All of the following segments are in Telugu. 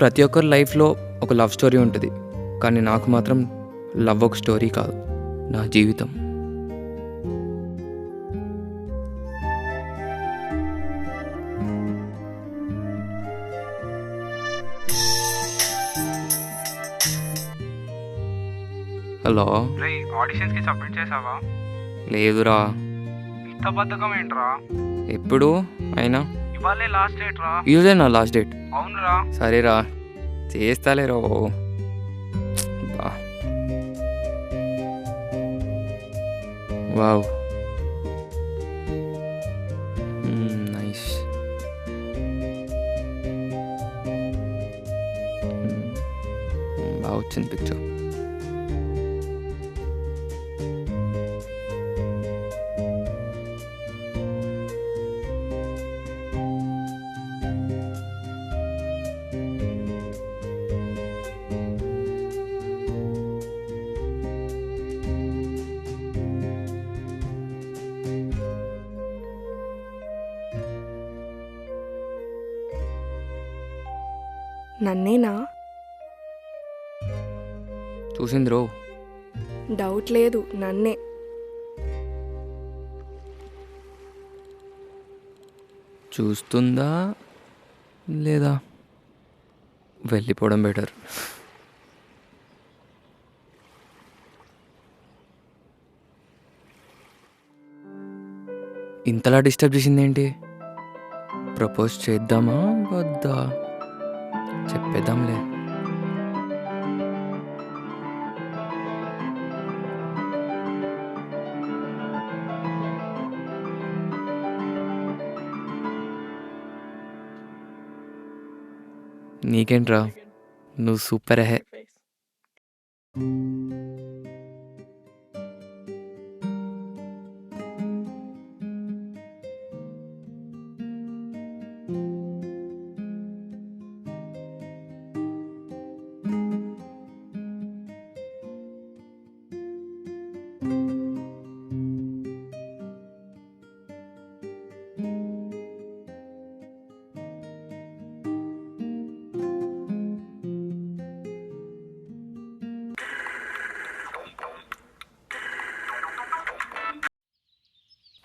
ప్రతి ఒక్కరి లైఫ్లో ఒక లవ్ స్టోరీ ఉంటుంది, కానీ నాకు మాత్రం లవ్ ఒక స్టోరీ కాదు, నా జీవితం. హలో, ఆడిషన్స్ కి సబ్మిట్ చేసావా? లేదురా. ఇంత బద్ధకం ఏంట్రా? ఎప్పుడు అయినా ఇవాళే లాస్ట్ డేట్ రా. ఈరోజే నా లాస్ట్ డేట్. అవునురా. సరేరా, చేస్తాలేరా. బా, వావ్, నైస్. బాగా వచ్చింది పిక్చర్. నన్నేనా? చూసింది రో. డౌట్ లేదు, నన్నే. చూస్తుందా లేదా? వెళ్ళిపోవడం బెటర్. ఇంతలా డిస్టర్బ్ చేసింది ఏంటి? ప్రపోజ్ చేద్దామా వద్దా? చెప్పేద్దాంలే. నీకేంట్రా, నువ్వు సూపర్ హే.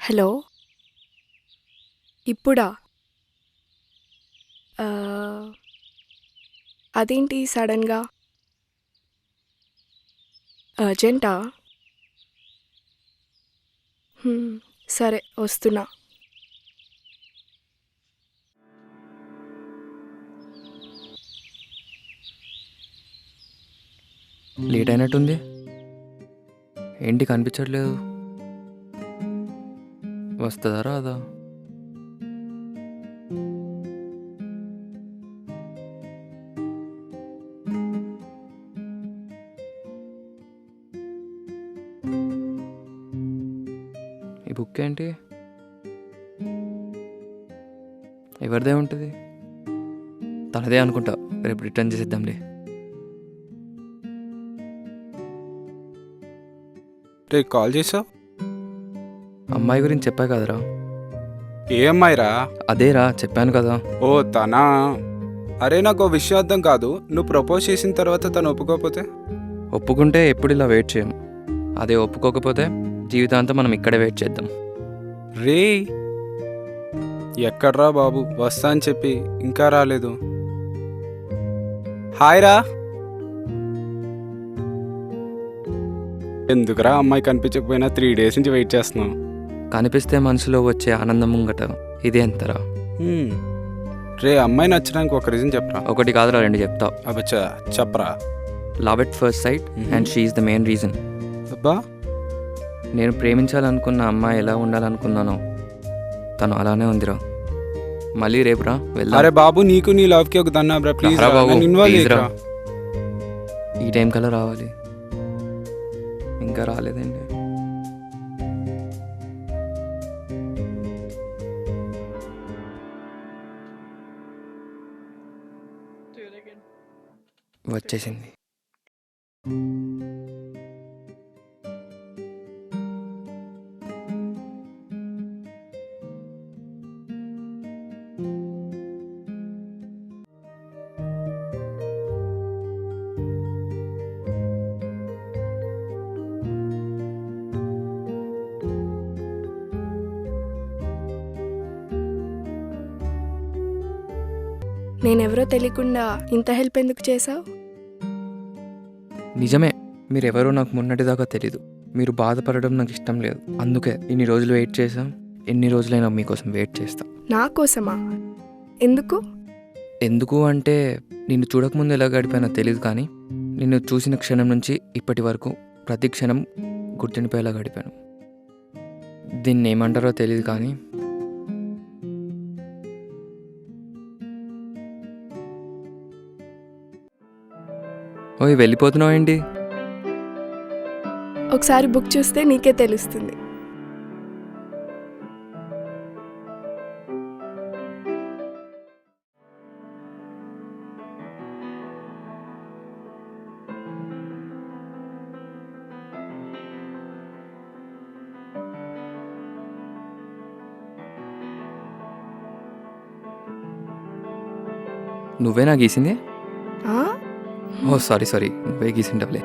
హలో, ఇప్పుడా? అదేంటి సడన్గా? అర్జెంటా? సరే, వస్తున్నా. లేట్ అయినట్టుంది, ఏంటి కనిపించట్లేదు? వస్తుందా రాదా? ఈ బుక్ ఏంటి? ఎవరిదే ఉంటుంది? తనదే అనుకుంటా, రేపు రిటర్న్ చేసేద్దాంలే. రే, కాల్ చేసావు? అమ్మాయి గురించి చెప్పా కదరా. ఏ అమ్మాయిరా? అదేరా, చెప్పాను కదా. ఓ తనా? అరే, నాకు విషయం అర్థం కాదు. నువ్వు ప్రపోజ్ చేసిన తర్వాత తను ఒప్పుకోకపోతే? ఒప్పుకుంటే ఎప్పుడు ఇలా వెయిట్ చేయం, అదే ఒప్పుకోకపోతే జీవితాంతం మనం ఇక్కడే వెయిట్ చేద్దాం. రే, ఎక్కడ్రా బాబు, వస్తా అని చెప్పి ఇంకా రాలేదు. హాయ్ రా. ఎందుకురా అమ్మాయి కనిపించకపోయినా 3 days నుంచి వెయిట్ చేస్తున్నావు? కనిపిస్తే మనసులో వచ్చే ఆనందం ముంగట ఇదే ఎంతరా. రే, అమ్మాయి నచ్చడానికి ఒక రీజన్ చెప్పరా. ఒకటి కాదురా, 2 చెప్తా. అబ్బచ్చా, చెప్పరా. Love at first sight and she is the main reason. అబ్బా, నేను ప్రేమించాలనుకున్న అమ్మాయి ఎలా ఉండాలనుకున్నానో తను అలానే ఉందిరా. మళ్ళీ రేపురా వెళ్దాం. అరే బాబు, నీకు నీ లవ్కి ఒక దన్నా ప్లీజ్ రా బాబు, ఇన్వాల్వ్ ప్లీజ్ రా. చేయరా. ఈ టైం కల్లా రావాలి, ఇంకా రాలేదండి. వచ్చేసింది. నేనెవరో తెలియకుండా ఇంత హెల్ప్ ఎందుకు చేసావు? నిజమే, మీరెవరో నాకు మొన్నటిదాకా తెలీదు. మీరు బాధపడడం నాకు ఇష్టం లేదు. అందుకే ఇన్ని రోజులు వెయిట్ చేశాం. ఎన్ని రోజులైనా మీకోసం వెయిట్ చేస్తా. నా కోసమా? ఎందుకు? ఎందుకు అంటే నిన్ను చూడకముందు ఎలా గడిపానో తెలియదు, కానీ నిన్ను చూసిన క్షణం నుంచి ఇప్పటి వరకు ప్రతి క్షణం గుర్తుండిపోయేలా గడిపాను. దీన్ని ఏమంటారో తెలియదు, కానీ ఓయ్ వెళ్ళిపోతున్నావు ఏంటి? ఒకసారి బుక్ చూస్తే నీకే తెలుస్తుంది. నువ్వేనా గీసింది? ఆ? ఓ సారీ, నువ్వే గీసిండవులే.